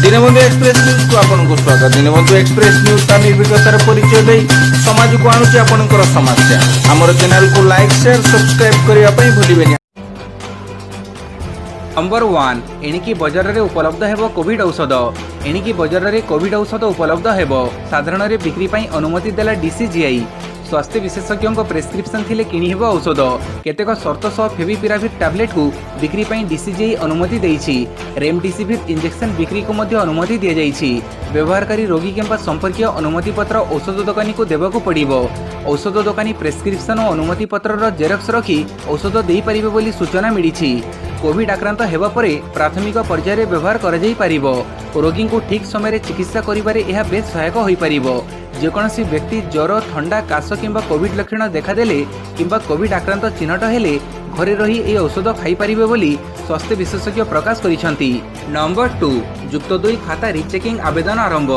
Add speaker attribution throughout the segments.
Speaker 1: Deenbandhu express news को आपनको स्वागत। Deenbandhu express news का निर्भीकतार परिचय दे समाज को आणुची आपनकर समस्या। हमर चैनल को लाइक शेयर सब्सक्राइब करिया पई भूलिबेनी।
Speaker 2: नंबर 1 एणिकी बजार रे उपलब्ध हेबो कोविड औषध। एणिकी बजार रे कोविड औषध उपलब्ध हेबो। साधारण रे बिक्री पई अनुमति देला डीसीजीआई। स्वास्थ्य विशेषज्ञ प्रेस्क्रिप्शन थिले किणी हेबो औषध। केतेक शर्त सह फेविपिराविर टैबलेट को बिक्री पई डीसीजीआई अनुमति देइछि। रेमडेसिविर इंजेक्शन बिक्री को मध्य अनुमति दिया जाइछि। व्यवहारकारी रोगी किंबा संपर्कीय अनुमति पत्र औषध दुकानी को देबाकू पड़िबो। औषध दुकानी प्रेस्क्रिप्शन और अनुमति पत्रर जेरक्स रखी औषध देई परिबे बोली सूचना मिलिछि। कोविड आक्रांत हेबा परे प्राथमिक पर्यायर व्यवहार करा जाई परिबो। रोगी को ठीक समय चिकित्सा करिबारे यह बेस सहायक होई परिबो। जेकोसी व्यक्ति ज्वर ठंडा काश किंबा कोविड लक्षण देखादेले किंबा कोविड आक्रांत चिन्हट हेले घरे रही ए औषध खाई परिबे बोली स्वास्थ्य विशेषज्ञ प्रकाश करिसेंती। नंबर 2 युक्त 2 खाता रिचेकिंग आवेदन आरंभ।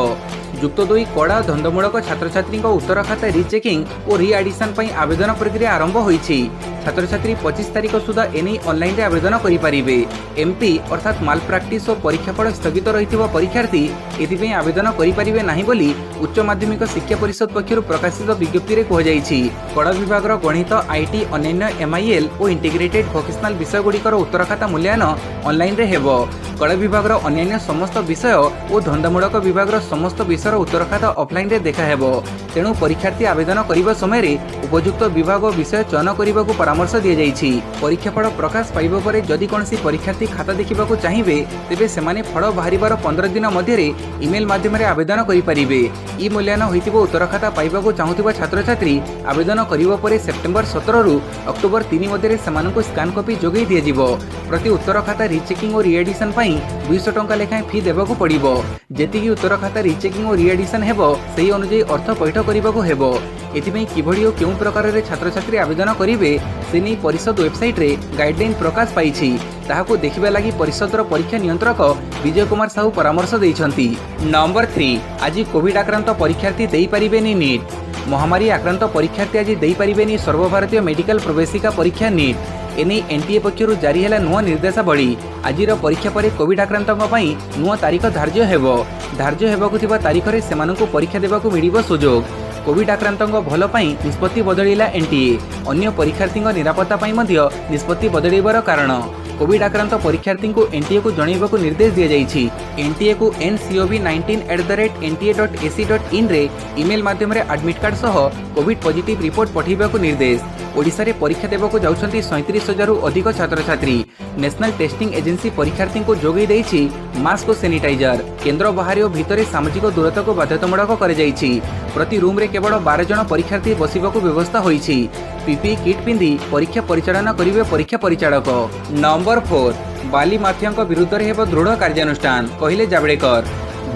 Speaker 2: युक्त 2 कड़ा धंदमूलक छात्र छात्री उत्तर खाता रिचेकिंग और रिएडिशन पई आवेदन प्रक्रिया आरंभ होईछि। छात्र छात्री 25 तारीख सुधा एने ऑनलाइन रे आवेदन करि परिबे। एमपी अर्थात माल प्रैक्टिस और परीक्षाफल स्थगित रहिथिबा परीक्षार्थी एथिपई आवेदन करि परिबे नाही बोली उच्च माध्यमिक शिक्षा परिषद पक्षरु प्रकाशित विज्ञप्ति रे कह जाइछि। कड़ा विभाग गणित आईटी अन्य एमआईएल और इंटीग्रेटेड वोकेशनल विषय गुड़िकर उत्तर खाता मूल्यांकन ऑनलाइन रे हेबो। कड़ा विभाग अन्य समस्त विषय और धंदामूलक विभाग समस्त विषय उत्तर खाता ऑफलाइन रे देखा हेबो। तेणु परीक्षार्थी आवेदन करिबा समय उपयुक्त विभाग विषय चयन करने को परामर्श दिया जाइछि। परीक्षाफल प्रकाश पाइबा परे जदि कोनसी परीक्षार्थी खाता देखिबा को चाहिबे तेबे सेमाने फल बाहरिबार 15 दिन मध्यरे ईमेल माध्यम रे आवेदन करि परिबे। ई मूल्यांकन होइतिबो उत्तर खाता पाइबा को चाहुतिबा छात्र छात्री आवेदन करिबा परे सेप्टेम्बर 17 रु अक्टोबर 3 मध्यरे सेमानकु स्कैन कॉपी जोगै दिया जिवो। प्रति उत्तर खाता रिचेकिंग और रिएडिशन पई 200 टंका लेखाएं फी देबाकू पड़िबो। जेतिकी उत्तर खाता रिचेकिंग और रिएडिशन हेबो सेही अनुसार अर्थ पैठ करिबाकू हेबो। एथिपई किभଳି और केउ प्रकार रे छात्र छात्री आवेदन करिवे से नै परिषद वेबसाइट रे गाइडलाइन प्रकाश पाइछि। ताहाकू देखिबा लागि परिषदर परीक्षा नियंत्रक विजय कुमार साहू परामर्श दैछंती। नंबर 3 आज कोविड आक्रांत परीक्षार्थी देई परिबेनी नीट। महामारी आक्रांत परीक्षार्थी आज देई परिबेनी सर्वभारतीय मेडिकल प्रवेशिका परीक्षा नीट। एने एनटीए पक्षरु जारी हैला नुआ निर्देशावली। आजिर परीक्षा पर कोविड आक्रांतक पई नुआ तारीख धार्य हेबो। धार्य हेबाकू थिबा तारीख रे सेमानकू परीक्षा देबाकू मिलिबो सुजोग। कोविड आक्रांतक भल पई निष्पत्ति बदलिला एनटीए। अन्य परीक्षार्थी निरापत्ता पई मध्य निष्पत्ति बदलिबार कारण कोविड आक्रांत परीक्षार्थी को एनटीए को जणाइबाकू निर्देश दिया जाइछि। एनटीए को ncov19@nta.ac.in रे ईमेल माध्यम रे एडमिट कार्ड सह कोविड पॉजिटिव रिपोर्ट पठाइबाकू निर्देश। ओडिशा रे परीक्षा देबाकू जाउछंती 37,000 रु अधिक छात्र छात्री। नेशनल टेस्टिंग एजेंसी परीक्षार्थी को जोगै दैछि मास्क और सैनिटाइजर। केंद्र बाहर और भितर सामाजिक दूरता को बाध्यतामूलक कर जाइछि। प्रति रूम रे केवल 12 जन परीक्षार्थी बसिबाकू व्यवस्था होइछि। पीपीई किट पिंधि परीक्षा परिचालन करिवे परीक्षा परिचालक। नंबर 4 बाली माफिया विरुद्ध रे हेबो दृढ़ कार्यानुष्ठान कहिले जावड़ेकर।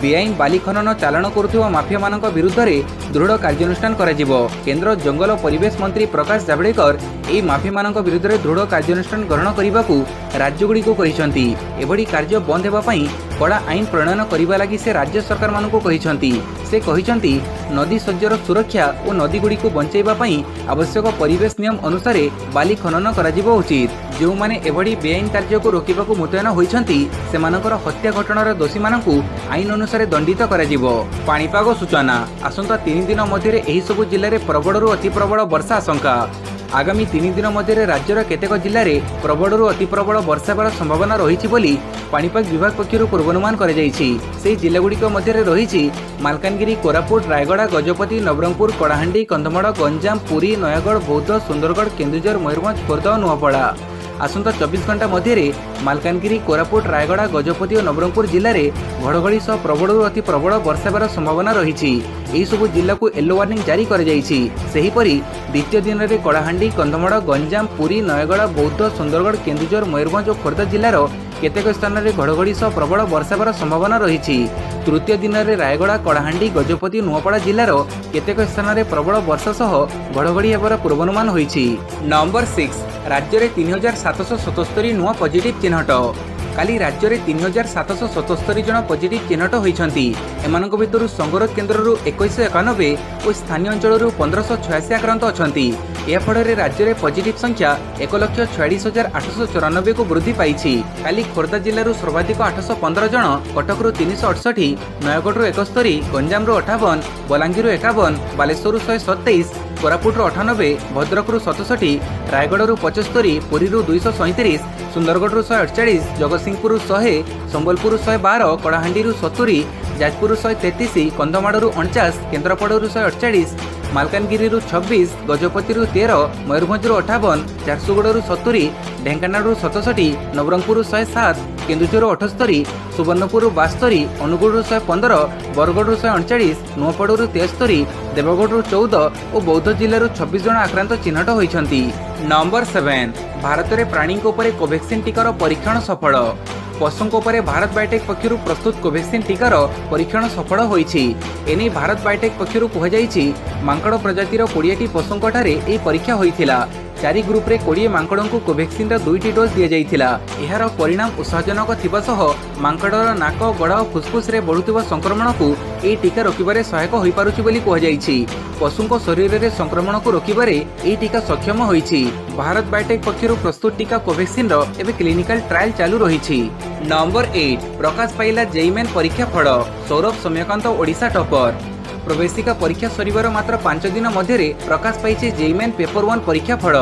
Speaker 2: बेआईन बाली खनन चालाण करुवा माफिया मान विरुद्ध रे दृढ़ कार्यानुष्ठान कराजिबो। केंद्र जंगल और परिवेश मंत्री प्रकाश जावड़ेकर एई माफिया मान विरुद्ध रे दृढ़ कार्यानुष्ठान ग्रहण करने राज्यगुड़ी को कहिसंती। एभली कार्य बंद हेबा पई कड़ा आईन प्रणयन करने लगी से राज्य सरकार मान को कहिसंती। से कहिसंती नदी सज्जर सुरक्षा और नदी गुड़ी को बंचाइबा पई आवश्यक परिवेश नियम अनुसार बाली खनन कराजिबो उचित। जो माने एभली बेआईन कार्य को रोकिबाकू मुतयन होइछंती सेमानकर हत्या घटनार दोषी मानकू आईन अनुसार दंडित कराजिबो। पाणीपाग सूचना आसंता 3 दिन मध्य एही सबु जिल्ला रे प्रबलरू अति प्रबल वर्षा आशंका। आगामी 3 दिन मध्य राज्यर केतेक जिल्ला रे प्रबलरू अति प्रबल वर्षा हेबार संभावना रहिछि बोली पाणीपाग विभाग पक्षरु पूर्वानुमान करा जाइछि। सेही जिल्लागुड़िक मध्य रहिछि मालकानगिरी, कोरापुट, रायगड़ा, गजपति, नवरंगपुर, कलाहांडी, कंधमाल, गंजाम, पुरी, नयागढ़, बौद्ध, सुंदरगढ़, केन्दुझर, मयूरभंज, खोर्धा और नुआपड़ा। आसंता 24 घंटा मध्य मालकानगिरी, कोरापुट, रायगड़ा, गजपति और नवरंगपुर जिले में घड़घड़ी सह प्रबल अति प्रबल वर्षा हेबार संभावना रही। सबु जिला को येलो वार्निंग जारी कर द्वितीय दिन में कलाहांडी, कंधमाल, गंजाम, पुरी, नयागढ़, बौद्ध, सुंदरगढ़, केन्दुझर, मयूरभंज और खोर्धा जिलार केतेक स्थान में घड़घड़ी सह प्रबल वर्षा हेबार संभावना रही। तृतीय दिन में रायगड़ा, कलाहांडी, गजपति, नुआपड़ा जिलार केतेक स्थान में प्रबल वर्षा सह घड़घड़ी हेबार पूर्वानुमान होइछि। नंबर 6 राज्य में 3777 नुआ पॉजिटिव चिन्हट। काली राज्य में 3777 जन पॉजिटिव चिन्हट होती। एमानक भितर संगरोध केन्द्र 2191 और स्थानीय अंचल 1586 आक्रांत अच्छा। यह फल राज्य में पॉजिटिव संख्या 1,46,894 को वृद्धि पाई। काली खोर्धा जिलूर सर्वाधिक 815 जन, कटक 368, नयगढ़ 71, गंजाम 58, बलांगीर 51, बालेश्वर 127, कोरापुट 98, भद्रक 67, रायगढ़ 75, पुरी 237, सुंदरगढ़ 148, जगतसिंहपुर 100, संबलपुर 112, कड़ाहांडी 70, जाजपुर 133, कंधमाड़ 49, केन्द्रापड़ा 148, मालकानगिरी 26, गजपति 13, मयूरभंज 58, झारसुगुड़ 70, ढेंकानाल 67, नवरंगपुर 107, केन्दुझर 78, सुवर्णपुर 72, अनुगुड़ 115, बरगढ़ 139, नुआपड़ 73, देवगढ़ 14 और बौद्ध जिलूर 26 जन आक्रांत चिन्हट होती। नंबर 7, भारत में प्राणी कोवैक्सीन टीकार परीक्षण सफल। पशुओं पर भारत बायोटेक पक्षर प्रस्तुत कोवैक्सीन टीकार परीक्षण सफल होईछि। एने भारत बायोटेक पक्षर कहुଯାଇଛି मांकड़ प्रजातिर 20टी पशुओं ठारे यह परीक्षा होइथिला। 4 ग्रुप रे 20 मांकड़ों को कोवैक्सीन 2टी डोज दि जाइथिला। एहार परिणाम उत्साहजनक थिबा सह मांकड़र नाक, गड़ और फुसफुस रे बढ़ुथिबा संक्रमण को यह टीका रोकिबारे सहायक होई पारुछि बोली कहुଯାଇଛି। पशुओं शरीर में संक्रमण को रोकिबारे यह टीका सक्षम होईछि। भारत बायोटेक पक्षर प्रस्तुत टीका कोवैक्सीन एवं क्लिनिकल ट्रायल चालू रही। नंबर 8, प्रकाश पाइला जेईई मेन परीक्षा फल। सौरभ सौम्यकांत ओडिशा टॉपर। प्रवेशिका परीक्षा सरिबार मात्र 5 दिन मध्य प्रकाश पाई जेईई मेन पेपर 1 परीक्षा फल।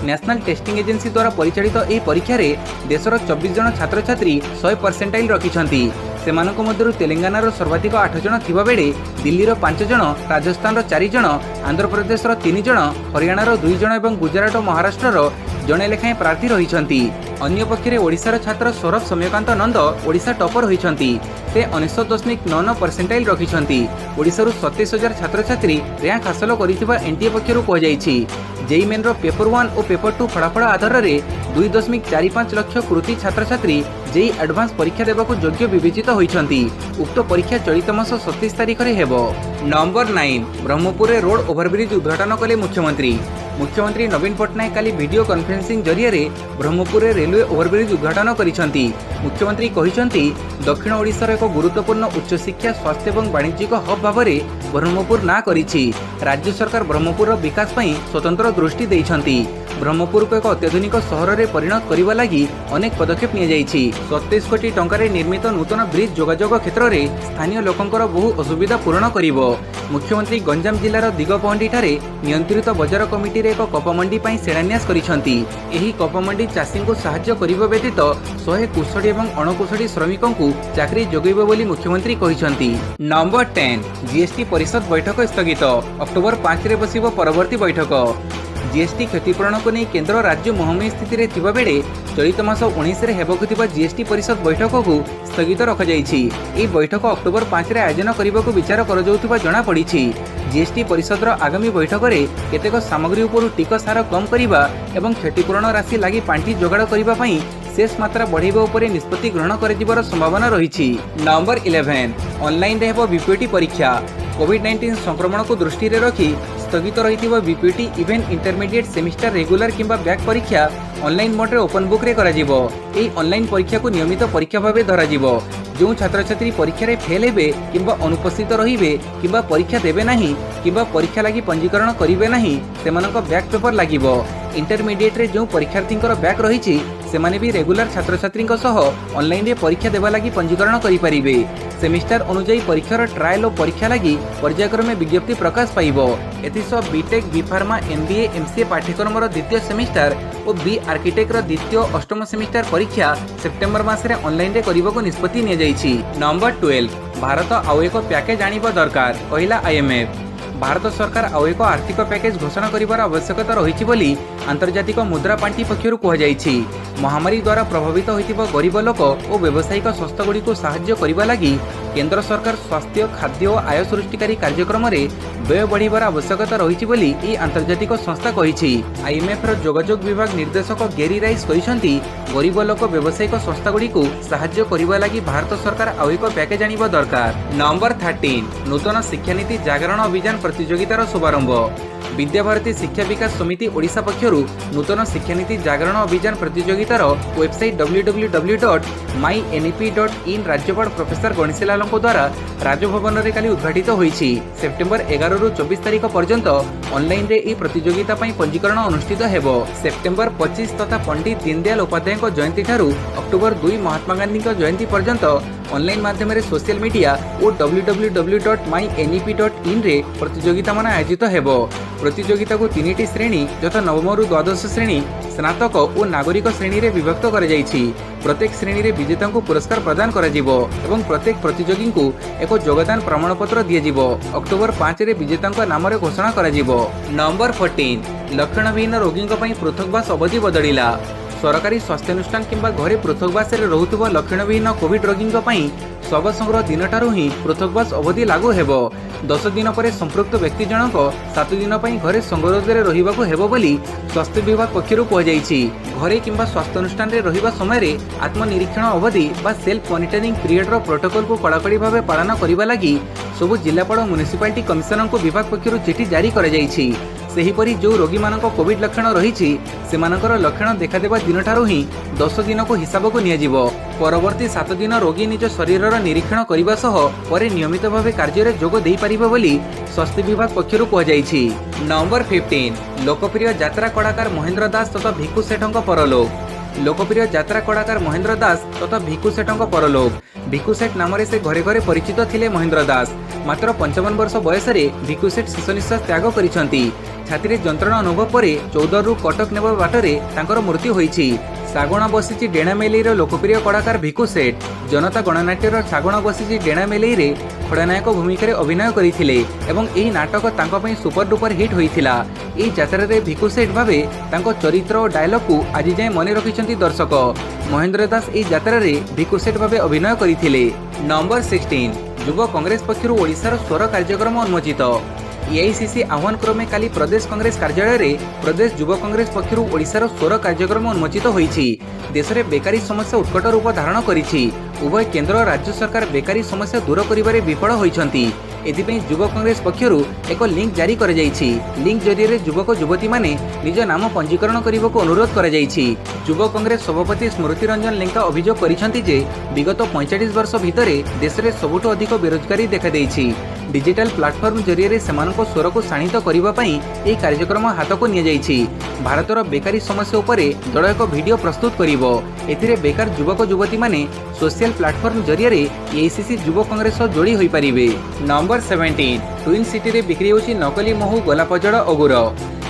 Speaker 2: नेशनल टेस्टिंग एजेंसी द्वारा परिचालित यह परीक्षा रे देशर 24 जन छात्र छात्री 100% रखिछंती। सेमानक मध्यरु तेलंगानार सर्वाधिक 8 जन थिबा बेले दिल्लीर 5 जन, राजस्थान 4 जन, आंध्र प्रदेश 3 जन, हरियाणार 2 जन और गुजरात और महाराष्ट्र जड़े लेखाएं प्रार्थी रही। अन्य पक्षरे ओडिशार छात्र सौरभ सौम्यकांत नंद ओडिशा टॉपर होइछंती। से 19.99% रखिछंती। ओडिशारू 27,000 छात्र छात्री रैंक हासिल करिथिबा एनटीए पक्षरु कहଯାଇଛି। जेईई मेन रो पेपर 1 और पेपर 2 फलाफल आधार रे 2.45 लाख कृति छात्र छात्री जेईई एडवांस परीक्षा देबाकू योग्य विवेचित होइछंती। उक्त परीक्षा चलित मास 27 तारिख रे हेबो। नंबर 9, ब्रह्मपुर रे रोड ओभरब्रिज उद्घाटन कले मुख्यमंत्री। मुख्यमंत्री नवीन पट्टनायक काली वीडियो कॉन्फ्रेंसिंग जरिया ब्रह्मपुर रे रेलवे ओभरब्रिज उद्घाटन करिसंती। मुख्यमंत्री कहिसंती दक्षिण ओडिशार एक गुरुत्वपूर्ण उच्च शिक्षा, स्वास्थ्य और वाणिज्यिक हब भाव में ब्रह्मपुर ना करिछि। राज्य सरकार ब्रह्मपुर विकास पई स्वतंत्र दृष्टि देइछंती। ब्रह्मपुर को एक अत्याधुनिक सहर में परिणत करने लगी अनेक पदक्षेप नि जाइछि। 27 कोटी टंकार निर्मित नूतन ब्रिज जोगाजोग क्षेत्र में स्थानीय लोकंकर बहु असुविधा पूरण करिवो। मुख्यमंत्री गंजाम जिलार दिगपहंडी ठारे नियंत्रित बजार कमिटी रे एक कपमंडी पई शिलान्यास करिसंती। एही कपमंडी चाषी को सहाय्य करिबो व्यतीत 100 कुशड़ी और अणकुशड़ी श्रमिकों को चाकरी जोगैबो बोली मुख्यमंत्री कहिसंती। नंबर 10, जीएसटी परिषद बैठक स्थगित। अक्टोबर 5 रे बसिबो परवर्ती बैठक। जीएसटी क्षतिपूरण को नहीं केन्द्र राज्य मुहांमुही स्थिति रे थिबा बेले चलित मास 19 रे हेबाकु थिबा जीएसटी परिषद बैठक को स्थगित रखाଯାଇଛି। यह बैठक अक्टोबर 5 रे आयोजन करने विचार कराଯାउथिबा जणा पड़िछि। जीएसटी परिषद आगामी बैठक में केतेक सामग्री उपर टिकस हार कम करने और क्षतिपूरण राशि लगी पांठी जोगाड़ करने शेष मात्रा बढ़ाइबा उपरे निष्पत्ति ग्रहण कर संभावना रही। नंबर 11, ऑनलाइन रे हेबो बीपीटी परीक्षा। कोविड-19 संक्रमण को दृष्टि रे रखी स्थगित रही BPT even intermediate semester regular किंबा बैक परीक्षा ऑनलाइन मोड रे ओपन बुक रे कराजिबो। एही ऑनलाइन परीक्षा को नियमित परीक्षा भावे धराजिबो। जो छात्र छात्री परीक्षा रे फेल हेबे किंबा अनुपस्थित रहिबे किंबा परीक्षा देबे नाही किंबा परीक्षा लागि पंजीकरण करिवे नाही सेमानक बैक पेपर लागिबो। इंटरमीडिएट रे जो परीक्षार्थींकर बैक रहिछि सेमाने भी रेगुलर छात्र छात्रींक सह ऑनलाइन रे परीक्षा देबा लागि पंजीकरण करि परिबे। सेमिस्टर अनुसार परीक्षार ट्रायल और परीक्षा लगी पर्यायक्रमे विज्ञप्ति प्रकाश पाइबो। एथिसह BTech, B pharma, MBA, MCA पाठ्यक्रमर द्वितीय सेमिस्टर और बी आर्किटेक्टर द्वितीय अष्टम सेमिस्टर परीक्षा सेप्टेम्बर मासरे ऑनलाइन रे करिबाको निष्पत्ति निया जाइछि। नंबर 12, भारत आउ एक पैकेज आनिबा दरकार कहिला आईएमएफ। भारत सरकार आउ एक आर्थिक पैकेज घोषणा करिबार आवश्यकता रही बोली आंतर्जातिक मुद्रा पांठी पक्षर कहुଯାଇଛି। महामारी द्वारा प्रभावित होइतिबा गरीब लोक और व्यावसायिक संस्था गुड़ी को साहाय्य करने लगी केंद्र सरकार स्वास्थ्य, खाद्य और आय सृष्टिकारी कार्यक्रम में व्यय बढ़ाइबार आवश्यकता रही बोली ई आंतर्जातिक संस्था कहिछि। आईएमएफ रो जोगाजोग विभाग निर्देशक गेरी राइस कहिसंती गरीब लोक व्यावसायिक संस्था गुड़ी को साहाय्य करने लगी भारत सरकार आउ एक पैकेज आनिबा दरकार। नंबर 13, नूतन शिक्षा नीति जागरण अभियान प्रतियोगितार शुभारंभ। विद्याभारती शिक्षा विकास समिति ओडिशा पक्षरु नूतन शिक्षानीति जागरण अभियान प्रतियोगितार वेबसाइट www.mynep.in राज्यपाल प्रोफेसर गणेशीलाल द्वारा राजभवन में काली उद्घाटित होईछि। सेप्टेम्बर 11 रु 24 तारिख पर्यंत ऑनलाइन रे ई प्रतियोगिता पई पंजीकरण अनुष्ठित हेबो। सेप्टेम्बर 25 तथा पंडित दीनदयाल उपाध्याय जयंती ठारू अक्टोबर 2 महात्मा गांधी जयंती पर्यंत ऑनलाइन माध्यम रे सोशल मीडिया और www.mynep.in रे प्रतियोगिता मान आयोजित हेबो। प्रतियोगिता को 3टी श्रेणी यथा नवम रु द्वादश श्रेणी, स्नातक और नागरिक श्रेणी रे विभक्त करा जायछि। प्रत्येक श्रेणी रे विजेता को पुरस्कार प्रदान करा जिवो एवं प्रत्येक प्रतियोगी को एक योगदान प्रमाणपत्र दिया जिवो। अक्टोबर 5 रे विजेता नाम रे घोषणा करा जिवो। नंबर 14 लक्षणविहीन रोगी पृथकवास अवधि बदलिला। सरकारी स्वास्थ्यानुष्ठान किंबा घरे पृथकवास रहुथिबा लक्षणविहीन कोविड रोगी शव संग्रह दिन ठारू ही पृथकवास अवधि लागू हेबो। 10 दिन पर संपृक्त व्यक्ति जनक 7 दिन पर घरे संगरोध में रहिबाकु हेबो बोली स्वास्थ्य विभाग पक्षरु कहजाइछि। घरे किंबा स्वास्थ्यानुष्ठान रे रहिबा समय रे आत्मनिरीक्षण अवधि बा सेल्फ मॉनिटरिंग पीरियड रो प्रोटोकॉल को कड़ाकड़ी भाव पालन करिबा लागि सबु जिल्लापाल म्युनिसिपालिटी कमिशनर को विभाग पक्षरु चिठी जारी कराଯାଇଛି। सेहीपरि जो रोगी मानक कोविड लक्षण रहिछि सेमानकर लक्षण देखादेबा दिन ठारू ही 10 दिन को हिसाब को नियाजिबो। परवर्ती 7 दिन रोगी निज शरीरर निरीक्षण करिबा सह परे नियमित भावे कार्य रे जोग देई परिबो बोली स्वास्थ्य विभाग पक्षरु कहजाइछि। नंबर 15 लोकप्रिय यात्रा कलाकार महेंद्र दास तथा भिकु सेठଙ୍କ परलोक। लोकप्रिय यात्रा कलाकार महेंद्र दास तथा भिकु सेठଙ୍କ परलोक। भिकु सेठ नाम से घरे घरे परिचित थिले महेंद्र दास। मात्र 55 वर्ष बयस भिकु सेठ शेष निश्वास त्याग करिसंती। छाती जंत्रणा अनुभव पर 14 रु कटक नेबा बाटरे तांकर मृत्यु होईछि। सागणा बसिछि डेणा मेलेईर लोकप्रिय कलाकार भिकु सेठ जनता गणनाट्यर सागणा बसिछि डेणा मेलेईरे खड़नायक भूमिका अभिनय करथिले एवं एही नाटक तांको पई सुपर डुपर हिट होइथिला। एही यात्रा रे भिकु सेठ भाबे तांको चरित्र और डायलॉग को आज जाय मने रखिसंती दर्शक। महेंद्र दास एही यात्रा रे भिकु सेठ भाबे अभिनय करथिले। नंबर 16 युव कांग्रेस पक्षरु ओडिशार स्वर कार्यक्रम उन्मोचित। एआईसीसी आह्वान क्रमे काली प्रदेश कांग्रेस कार्यालय रे प्रदेश युव कांग्रेस पक्षरु ओडिशार स्वर कार्यक्रम उन्मोचित होईछि। देश में बेकारी समस्या उत्कट रूप धारण करिछि। उभय केंद्र और राज्य सरकार बेकारी समस्या दूर करिबारे विफल होइछंती। एथिपई युव कांग्रेस पक्षरु एक लिंक जारी करा जायछि। लिंक जरिए युवक युवती माने निज नाम पंजीकरण करबाको अनुरोध करा जायछि। युव कांग्रेस सभापति स्मृति रंजन लेंका अभियोग करिसंती जे विगत 45 वर्ष भितरे देश में सबुठु अधिक बेरोजगारी देखा देइछि। डिजिटल प्लाटफॉर्म जरिए सेमानको स्वर को शाणित करबा पई एही कार्यक्रम हाथ को निया जायछि। भारतर बेकारी समस्या उपरे दल एक वीडियो प्रस्तुत करिवो। एथिरे बेकार युवक युवती माने सोशल प्लाटफॉर्म जरिए एआईसीसी युव कांग्रेस जोड़ी होई परिबे। नंबर 17 ट्विन सिटी रे बिक्री होछि नकली महू गोलापजड़ अगुर।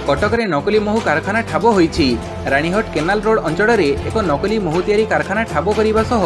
Speaker 2: कटक रे नकली महू कारखाना ठाब होईछि। रानीहट केनाल रोड अंचल रे एक नकली महू तैयारी कारखाना ठाब करिबा सह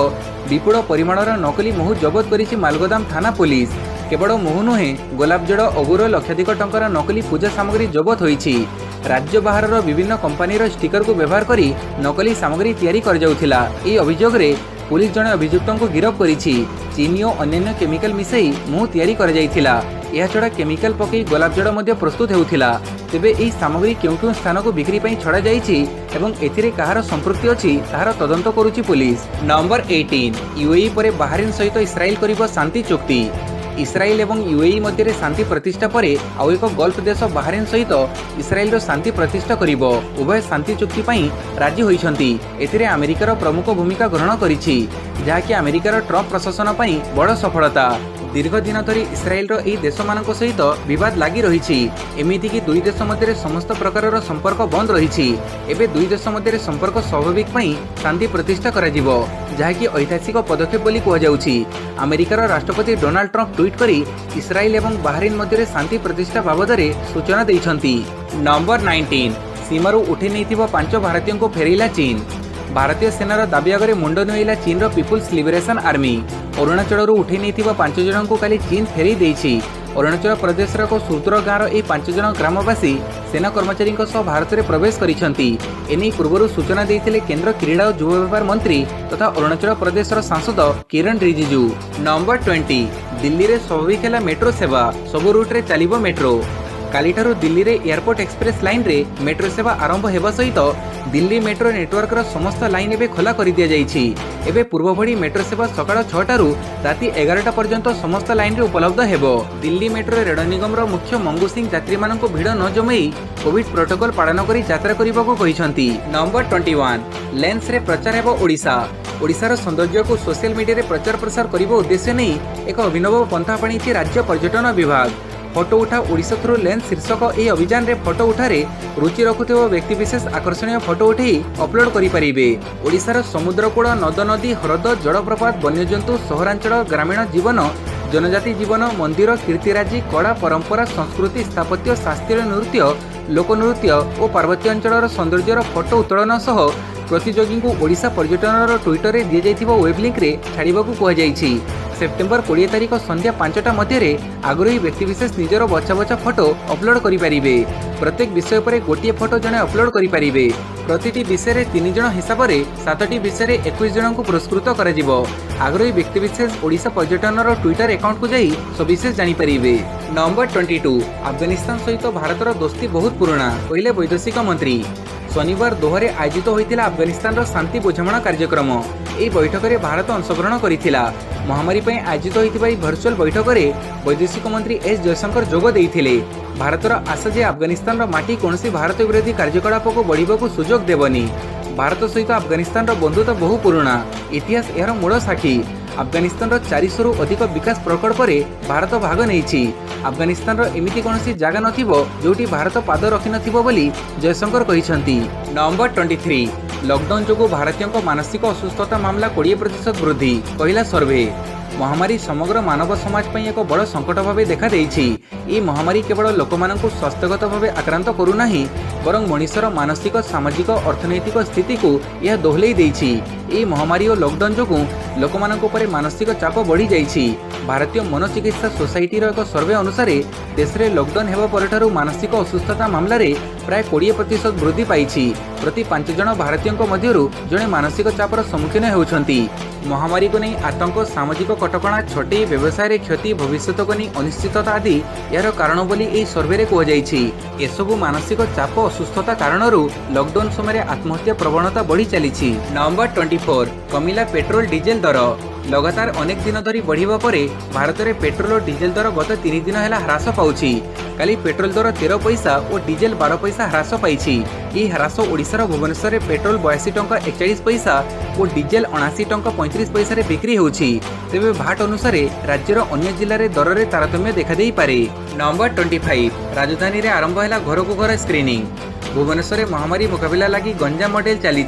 Speaker 2: विपुल परिमाणर नकली महू जबत करिछि मालगोदाम थाना पुलिस। केवल महू नुहे गोलापजड़ अगुर लक्षाधिक टंकार नकली पूजा सामग्री जबत होईछि। राज्य बाहर विभिन्न कंपनीर स्टिकर को व्यवहार करी नकली सामग्री तैयारी कर जाउथिला। एही अभियोग रे पुलिस जने अभियुक्त को गिरफ्त करिछि। चीनी और अन्य केमिकल मिसई महू तैयारी कर जाइथिला। यह छड़ा केमिकल पकई गोलापजड़ मध्य प्रस्तुत हेउथिला। तेबे एही सामग्री केउं स्थान को बिक्री पई छड़ा जाइछि एवं एथिरे कहार संपृक्ति अछि ताहार तदंत करूछि पुलिस। नंबर 18 यूएई परे बाहरीन सहित इस्राएल करिबो शांति चुक्ति। इस्राएल एवं यूएई मध्य शांति प्रतिष्ठा पर आउ एक गल्फ देश बाहरीन सहित इस्राएल शांति प्रतिष्ठा करिबो। उभय शांति चुक्ति पई राजी होइछंती। एथिरे अमेरिकार प्रमुख भूमिका ग्रहण करिछि जहाँकि अमेरिकार ट्रम्प प्रशासन पई बड़ सफलता। दीर्घ दिन धरी इस्राएल एही देश मानक सहित विवाद लागि रहिछि। एमिति कि दुई देश मध्य समस्त प्रकारर संपर्क बंद रहिछि। एबे दुई देश मध्य संपर्क स्वाभाविक पई शांति प्रतिष्ठा करा जिवो जहाँकि ऐतिहासिक पदक्षेप बोली कहा जाउछि। अमेरिकार राष्ट्रपति डोनाल्ड ट्रम्प ट्वीट करी इस्राएल एवं बाहरीन मध्य शांति प्रतिष्ठा बाबदरे सूचना दैछंती। नंबर 19 सीमारू उठी नैथिबा 5 भारतीय को फेरैला चीन। भारतीय सेनार दाबी आगे मुंड नुआइला चीन पीपुल्स लिबरेशन आर्मी। अरुणाचल उठी नैथिबा 5 जन को काली चीन फेरई देइछि। अरुणाचल प्रदेश एक सुतुर गाँव यह 5 जन ग्रामवासी सेना कर्मचारी भारत में प्रवेश करिसेंती। एने पूर्व सूचना देते केंद्र क्रीड़ा और युवा व्यापार मंत्री तथा अरुणाचल प्रदेश सांसद किरण रिजिजू। नंबर 20 दिल्ली रे स्वाभाविक है मेट्रो सेवा। सबु रूट रे चलिबो मेट्रो। कालीठारू दिल्ली रे एयरपोर्ट एक्सप्रेस लाइन रे मेट्रो सेवा आरंभ हेबा सहित दिल्ली मेट्रो नेटवर्क रो समस्त लाइन एबे खोला कर दिया जाइछि। एबे पूर्व भड़ी मेट्रो सेवा सकाळ 6टा रु राति 11टा पर्यंत समस्त लाइन रे उपलब्ध हेबो। दिल्ली मेट्रो रेल निगम रो मुख्य मंगू सिंह यात्री माननको भिड़ न जमई कोविड प्रोटोकॉल पालन करी यात्रा करिबाको कहिसंती। नंबर 21 लेंस रे प्रचार हेबो ओडिशा। ओडिशार सौंदर्य को सोशल मीडिया रे प्रचार प्रसार करिबो उद्देश्य नै एक अभिनव पंथा पाणिछि राज्य पर्यटन विभाग। फोटो उठा ओडिशा थ्रू लेंस शीर्षक यह अभियान रे फोटो उठारे रुचि रखुथिबा व्यक्ति विशेष आकर्षणीय फोटो उठे अपलोड करि परिबे। ओडिशार समुद्रकूल नद नदी हरद जलप्रपात वन्यजंतु सहरांचल ग्रामीण जीवन जनजाति जीवन मंदिर कीर्तिराजी कला परंपरा संस्कृति स्थापत्य शास्त्रीय नृत्य लोकनृत्य और पार्वत्य अंचल सौंदर्यर फोटो उत्तोलन सह प्रतियोगी को ओडिशा पर्यटन ट्विटर रे दिया जाइथिबा वेब लिंक रे छाड़िबाकू कुहा जाइछि। सेप्टेम्बर 20 तारिख संध्या 5टा मध्य आग्रही व्यक्तिविशेष निजर बछा बछा फोटो अपलोड करिपारिबे। प्रत्येक विषय पर गोटे फोटो जने अपलोड करिपारिबे। प्रतिटी विषय 3 जन हिसाब से 7टी विषय 21 जन को पुरस्कृत करा जिवो। आग्रही व्यक्तिविशेष ओडिशा पर्यटन ट्विटर अकाउंट को जाई सविशेष जानि परिबे। नंबर 22 अफगानिस्तान सहित भारतर दोस्ती बहुत पुराना कहले वैदेशिक मंत्री। शनिवार दोहरे आयोजित होइतिला अफगानिस्तान शांति बुझामणा कार्यक्रम। एही बैठक में भारत अंशग्रहण करिथिला। महामारी पई आयोजित होइतिबा वर्चुअल बैठक में वैदेशिक मंत्री एस जयशंकर जोग देइथिले। भारतर आशा जे अफगानिस्तान माटी कोनसी भारत विरोधी कार्यकलाप को बढ़िबाकू सुजोग देबनी। भारत सहित अफगानिस्तान बंधुता बहु पुराना इतिहास यार मूल साक्षी। अफगानिस्तान 400 रु अधिक विकास प्रकल्प रे भारत भाग नेइछि। अफगानिस्तान एमिति कोनसी जागा नथिबो जोटी भारत पाद रखि नथिबो बोली जयशंकर कहिसंती। नंबर 23 लॉकडाउन जोगु भारतीयों मानसिक असुस्थता मामला 20% वृद्धि कहला सर्वे। महामारी समग्र मानव समाज पई एक बड़ संकट भाव देखा देइछि। ई महामारी केवल लोकमानंकु स्वास्थ्यगत भाव आक्रांत करू नाही बरं मनुष्यर मानसिक सामाजिक अर्थनैतिक स्थिति को यह दोहलेई देइछि। ई महामारी और लॉकडाउन जोगु लोकमानंक उपरे मानसिक चाप बढ़ी जाइछि। भारतीय मनोचिकित्सा सोसाइटी रो एक सर्वे अनुसार देश में लॉकडाउन हेबा परठारु मानसिक असुस्थता मामला रे प्राय 20% वृद्धि पाइछि। प्रति 5 जन भारतीयों मध्यरु जणे मानसिक चापर सम्मुखीन हेउछंती। महामारी को नहीं आतंक सामाजिक कटकणा छटे व्यवसाय रे क्षति भविष्यत को नहीं अनिश्चितता आदि यार कारण बोली एही सर्वे रे कहुजाइछि। एसबु मानसिक चाप असुस्थता कारणरू लॉकडाउन समय आत्महत्या प्रवणता बढ़ी चलीछि। नंबर 24 कमिला पेट्रोल डीजेल दर। लगातार अनेक दिन धरी बढ़िबा परे भारत में पेट्रोल और डीजेल दर गत 3 दिन है ह्रास पाउछि। काली पेट्रोल दर 13 पैसा और डीजेल 12 पैसा ह्रास पाइछि। यह ह्रास ओडिशार भुवनेश्वर में पेट्रोल 82 टंका 41 पैसा और डीजेल 79 टंका 35 पैसा रे बिक्री होउछि। तेबे भाट अनुसार राज्यर अन्य जिले में दर में तारतम्य देखा देई पारे। नंबर 25 राजधानी रे आरंभ है घर को घर स्क्रीनिंग। भुवनेश्वर महामारी मुकाबला लगी गंजा मॉडल चली।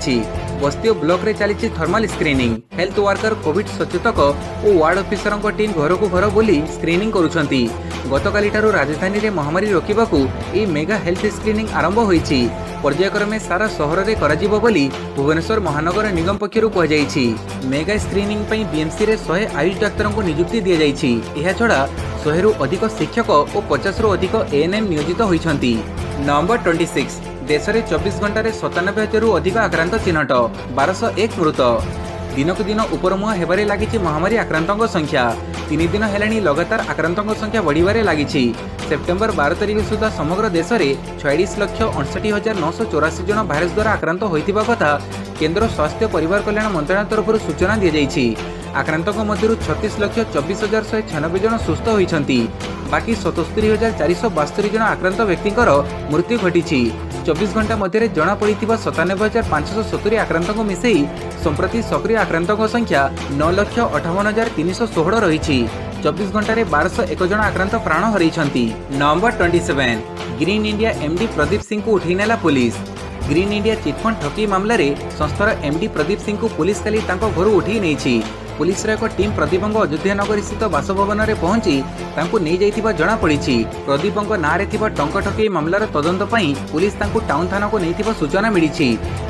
Speaker 2: बस्ती और ब्लॉक रे चली thermal screening. Health worker Covid सचेतक और वार्ड ऑफिसर टीम घर को घर बुली स्क्रीनिंग करुछंती। गतकाली ठारू राजधानी रे महामारी रोकिबाकू ए मेगा हेल्थ स्क्रीनिंग आरंभ होईछि। पर्यायक्रमे सारा सहर रे कराजिबो बोली भुवनेश्वर महानगर निगम पक्षरु कह जाइछि। मेगा स्क्रीनिंग पई बीएमसी रे 100 आयुष डाक्तरों को नियुक्ति दिया जाइछि। एहा छडा 100 रु अधिक शिक्षक और 50 रु अधिक एएनएम नियोजित होइछंती। नंबर 26 देश में 24 घंटा 97,000 रु अधिक आक्रांत चिन्हट 1201 मृत। दिनक दिन उपरमुआ हेबारे लागिछि महामारी आक्रांतों संख्या। 3 दिन हेलाणी लगातार आक्रांतों संख्या बढ़िबारे लागिछि। सेप्टेम्बर 12 तारिख सुधा समग्र देश में 46,68,984 जन भाइरस द्वारा आक्रांत होइतिबा कथा केंद्र स्वास्थ्य परिवार कल्याण मंत्रालय तरफ सूचना दी जाइछि। आक्रांतों मध्यरु 36,24,196 जन सुस्थ होइछंती। बाकी 77,472 जन आक्रांत व्यक्तिଙ୍କର मृत्यु घटिछि। 24 घंटा मध्य जना पड़ी 97,570 आक्रांतों को मिसई संप्रति सक्रिय आक्रांतों संख्या 9,58,316 रही। 24 घंटा 1201 जन आक्रांत प्राण हरैछंती। Number 27 green India MD Pradeep Singh को उठै नेला पुलिस। ग्रीन इंडिया चिटफंड ठगी मामला रे संस्थार एमडी प्रदीप सिंह को पुलिस काली तांको घर उठै नेछि। पुलिस एक टीम प्रदीप अयोध्या नगर स्थित बासभवन में पहुंची नहीं जाइथिबा जणा पड़िछि। प्रदीप नारे टंका ठकई मामलार तदंत पई पुलिस तांको टाउन थाना को नैथिबा सूचना मिली।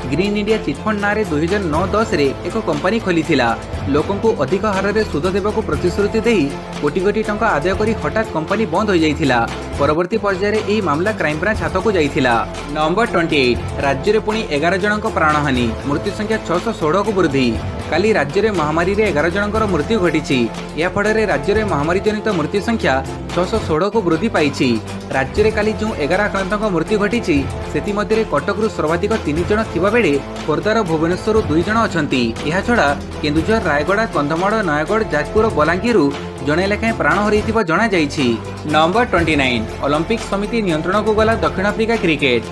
Speaker 2: ग्रीन इंडिया चिटफंड नारे 2009-10 रे एक कंपनी खोलीथिला। लोकंकु अधिक हार में सुध देबाकू प्रतिश्रुति देई कोटी कोटी टंका आदाय करी हठात कंपनी बंद हो जाइथिला। परवर्ती पर्यायर एही मामला क्राइम ब्रांच हाथ को जाइथिला। नंबर 28 राज्य में पुणी 11 जनक प्राणहानि मृत्यु संख्या 616 को वृद्धि। काली राज्य में महामारी रे 11 जनकर मृत्यु घटी। या फल राज्य में महामारी जनित मृत्यु संख्या 616 को वृद्धि पाई। राज्य में काली जो 11 आक्रांतों मृत्यु घटी से कटक सर्वाधिक 3 जन थिबा बेले खोर्धार भुवनेश्वर 2 जन अछंती। यह छड़ा केन्दुझर रायगड़ा कंधमाल नयगढ़ जाजपुर बलांगीर जणे लेखाएं प्राण हरैथिबा जणा जाईछि। नंबर 29 ओलंपिक समिति नियंत्रण को गला दक्षिण आफ्रिका क्रिकेट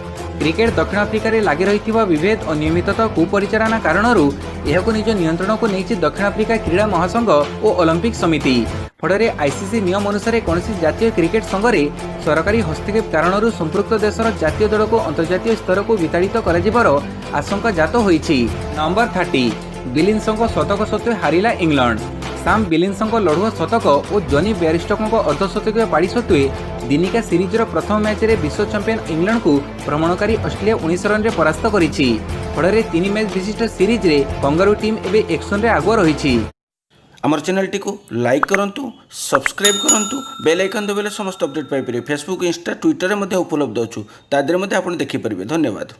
Speaker 2: दक्षिण आफ्रिका रे लागि रहिथिबा विभेद अनियमितता कुपरिचालना कारणरू एहाको निज नियंत्रण को नेछि दक्षिण आफ्रिका क्रीड़ा महासंघ और ओलंपिक समिति। फଳରେ आईसीसी नियम अनुसार कौनसी जातीय क्रिकेट संघरे सरकारी हस्तक्षेप कारणरू संपृक्त देशर जातीय दल को अंतर्जातीय स्तर को विताड़ित कर आशंका जात होईछि। नंबर 30 बिलिंग्सन शतक सत्वे हारिला इंग्लैंड। साम बिलिंग्सन लढ़ुआ शतक और जॉनी बेयरस्टोक अर्धशतकीय पाड़ी सत्वे दिनिका सीरीजर प्रथम मैच रे विश्व चैंपियन इंग्लैंड को भ्रमणकारी ऑस्ट्रेलिया 19 रन रे परास्त करिछि। फଳରେ 3 मैच विशिष्ट सीरीज रे कंगारू टीम एबे एक्शन रे आगुआ रहिछि।
Speaker 1: आमर चैनल टी को लाइक करंतु, सब्सक्राइब करंतु, बेल आइकन दबाइले समस्त अपडेट पाई परिबे। फेसबुक, इंस्टा, ट्विटर रे मध्ये उपलब्ध अछु, तादरे मध्ये आपण देखि परिबे। धन्यवाद।